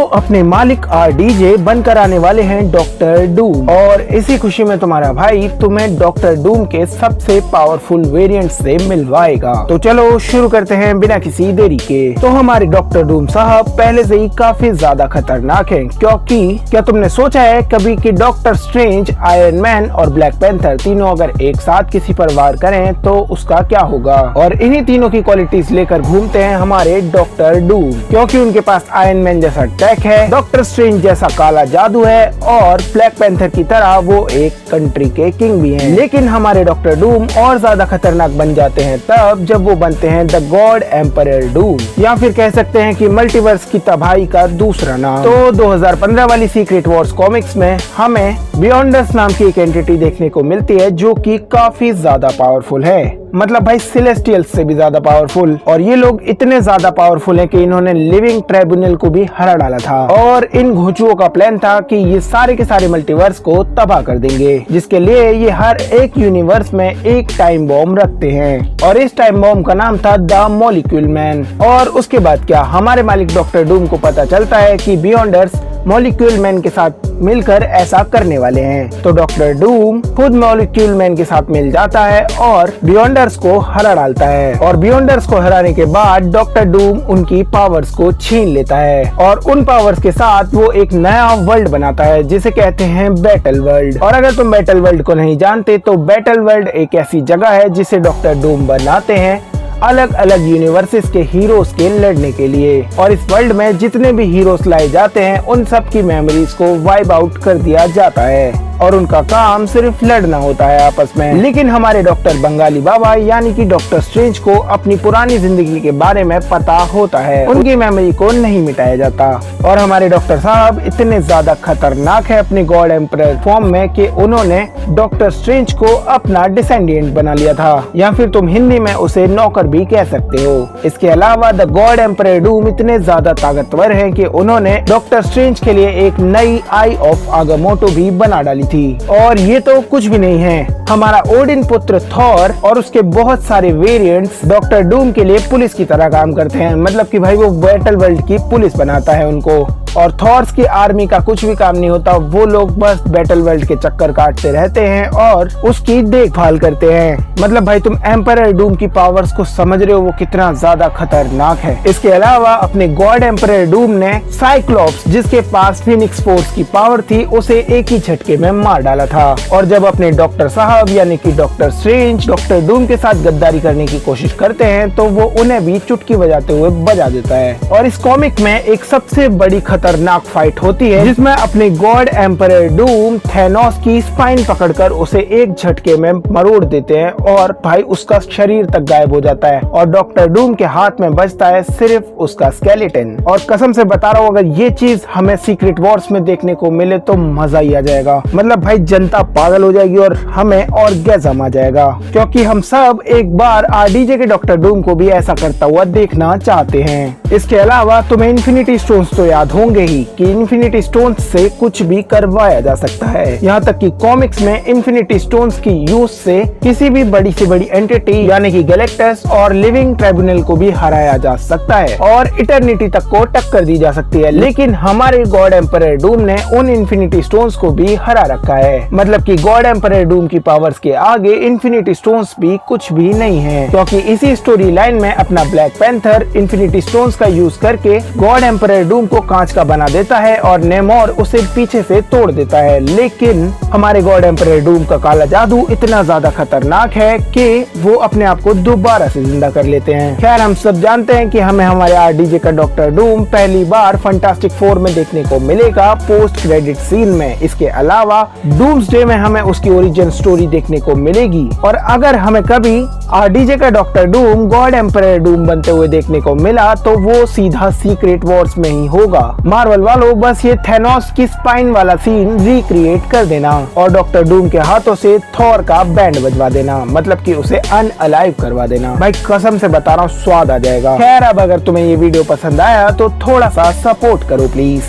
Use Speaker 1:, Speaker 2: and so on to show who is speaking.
Speaker 1: अपने मालिक आरडीजे बनकर आने वाले हैं डॉक्टर डूम, और इसी खुशी में तुम्हारा भाई तुम्हें डॉक्टर डूम के सबसे पावरफुल वेरिएंट से मिलवाएगा। तो चलो शुरू करते हैं बिना किसी देरी के। तो हमारे डॉक्टर डूम साहब पहले से ही काफी ज्यादा खतरनाक हैं, क्योंकि क्या तुमने सोचा है कभी कि डॉक्टर स्ट्रेंज, आयरन मैन और ब्लैक पैंथर तीनों अगर एक साथ किसी पर वार करें तो उसका क्या होगा। और इन्हीं तीनों की क्वालिटीज लेकर घूमते हैं हमारे डॉक्टर डूम, क्योंकि उनके पास आयरन मैन जैसा टेक है, डॉक्टर स्ट्रेंज जैसा काला जादू है और ब्लैक पैंथर की तरह वो एक कंट्री के किंग भी हैं। लेकिन हमारे डॉक्टर डूम और ज्यादा खतरनाक बन जाते हैं तब जब वो बनते हैं द गॉड एम्परर डूम, या फिर कह सकते हैं कि मल्टीवर्स की तबाही का दूसरा नाम। तो 2015 वाली सीक्रेट वॉर्स कॉमिक्स में हमें बियॉन्डर्स नाम की एक एंटिटी देखने को मिलती है जो कि काफी ज्यादा पावरफुल है, मतलब भाई सेलेस्टियल्स से भी ज्यादा पावरफुल। और ये लोग इतने ज्यादा पावरफुल हैं कि इन्होंने लिविंग ट्राइब्यूनल को भी हरा डाला था, और इन घुचुओं का प्लान था कि ये सारे के सारे मल्टीवर्स को तबाह कर देंगे, जिसके लिए ये हर एक यूनिवर्स में एक टाइम बॉम्ब रखते हैं, और इस टाइम बॉम्ब का नाम था द मॉलिक्यूल मैन। और उसके बाद क्या, हमारे मालिक डॉक्टर डूम को पता चलता है कि बियॉन्डर्स मॉलिक्यूल मैन के साथ मिलकर ऐसा करने वाले हैं। तो डॉक्टर डूम खुद मॉलिक्यूल मैन के साथ मिल जाता है और बियॉन्डर्स को हरा डालता है, और बियॉन्डर्स को हराने के बाद डॉक्टर डूम उनकी पावर्स को छीन लेता है, और उन पावर्स के साथ वो एक नया वर्ल्ड बनाता है जिसे कहते हैं बैटल वर्ल्ड। और अगर तुम बैटल वर्ल्ड को नहीं जानते तो बैटल वर्ल्ड एक ऐसी जगह है जिसे डॉक्टर डूम बनाते हैं अलग अलग यूनिवर्सेस के हीरोज के लड़ने के लिए, और इस वर्ल्ड में जितने भी हीरोज लाए जाते हैं उन सब की मेमोरीज को वाइप आउट कर दिया जाता है, और उनका काम सिर्फ लड़ना होता है आपस में। लेकिन हमारे डॉक्टर बंगाली बाबा यानी कि डॉक्टर स्ट्रेंज को अपनी पुरानी जिंदगी के बारे में पता होता है, उनकी मेमोरी को नहीं मिटाया जाता। और हमारे डॉक्टर साहब इतने ज्यादा खतरनाक है अपने गॉड एम्परर फॉर्म में कि उन्होंने डॉक्टर स्ट्रेंज को अपना डिसेंडेंट बना लिया था, या फिर तुम हिंदी में उसे नौकर भी कह सकते हो। इसके अलावा द गॉड एम्परर डूम इतने ज्यादा ताकतवर हैं कि उन्होंने डॉक्टर स्ट्रेंज के लिए एक नई आई ऑफ आगामोटो भी बना डाली थी। और ये तो कुछ भी नहीं है, हमारा ओडिन पुत्र थॉर और उसके बहुत सारे वेरिएंट्स डॉक्टर डूम के लिए पुलिस की तरह काम करते हैं, मतलब कि भाई वो बैटल वर्ल्ड की पुलिस बनाता है उनको। और थॉर्स की आर्मी का कुछ भी काम नहीं होता, वो लोग बस बैटल वर्ल्ड के चक्कर काटते रहते हैं और उसकी देखभाल करते हैं। मतलब भाई तुम एम्परर डूम की पावर्स को समझ रहे हो वो कितना ज्यादा खतरनाक है। इसके अलावा अपने गॉड एम्परर डूम ने साइक्लोप्स, जिसके पास फिनिक्स फोर्स की पावर थी, उसे एक ही झटके में मार डाला था। और जब अपने डॉक्टर साहब यानी कि डॉक्टर स्ट्रेंज डॉक्टर डूम के साथ गद्दारी करने की कोशिश करते हैं तो वो उन्हें भी चुटकी बजाते हुए बजा देता है। और इस कॉमिक में एक सबसे बड़ी खतरनाक फाइट होती है जिसमें अपने गॉड एम्परर डूम थैनोस की स्पाइन पकड़कर उसे एक झटके में मरोड़ देते हैं, और भाई उसका शरीर तक गायब हो जाता है, और डॉक्टर डूम के हाथ में बचता है सिर्फ उसका स्केलेटन। और कसम से बता रहा हूँ, अगर ये चीज हमें सीक्रेट वॉर्स में देखने को मिले तो मजा ही आ जाएगा। मतलब भाई जनता पागल हो जाएगी और हमें ऑर्गेज़म आ जाएगा, क्योंकि हम सब एक बार आरडीजे के डॉक्टर डूम को भी ऐसा करता हुआ देखना चाहते हैं। इसके अलावा तुम्हें इन्फिनिटी स्टोन्स तो याद होंगे ही कि इन्फिनिटी स्टोन्स से कुछ भी करवाया जा सकता है। यहाँ तक कि कॉमिक्स में इन्फिनिटी स्टोन्स की यूज से किसी भी बड़ी से बड़ी एंटिटी यानी कि गैलेक्टस और लिविंग ट्राइब्यूनल को भी हराया जा सकता है और इटर्निटी तक को टक्कर दी जा सकती है। लेकिन हमारे गॉड एम्परर डूम ने उन इन्फिनिटी स्टोन्स को भी हरा रखा है, मतलब कि गॉड एम्परर डूम की पावर्स के आगे इन्फिनिटी स्टोन्स भी कुछ भी नहीं है, क्योंकि इसी स्टोरी लाइन में अपना ब्लैक पैंथर इन्फिनिटी स्टोन्स का यूज करके गॉड एम्परर डूम को कांच का बना देता है और नेमोर उसे पीछे से तोड़ देता है। लेकिन हमारे गॉड एम्परर डूम का काला जादू इतना ज्यादा खतरनाक है कि वो अपने आप को दोबारा से जिंदा कर लेते हैं। खैर हम सब जानते हैं कि हमें हमारे आरडीजे का डॉक्टर डूम पहली बार फैंटास्टिक फोर में देखने को मिलेगा पोस्ट क्रेडिट सीन में। इसके अलावा डूम्सडे में हमें उसकी ओरिजिन स्टोरी देखने को मिलेगी। और अगर हमें कभी आरडीजे का doctor Doom God emperor Doom बनते हुए देखने को मिला तो वो सीधा सीक्रेट वॉर्स में ही होगा। मार्वल वालों बस ये थैनोस की स्पाइन वाला सीन रिक्रिएट कर देना और डॉक्टर डूम के हाथों से थॉर का बैंड बजवा देना, मतलब कि उसे अनअलाइव करवा देना। भाई कसम से बता रहा हूँ स्वाद आ जाएगा। खैर अब अगर तुम्हें ये वीडियो पसंद आया तो थोड़ा सा सपोर्ट करो प्लीज।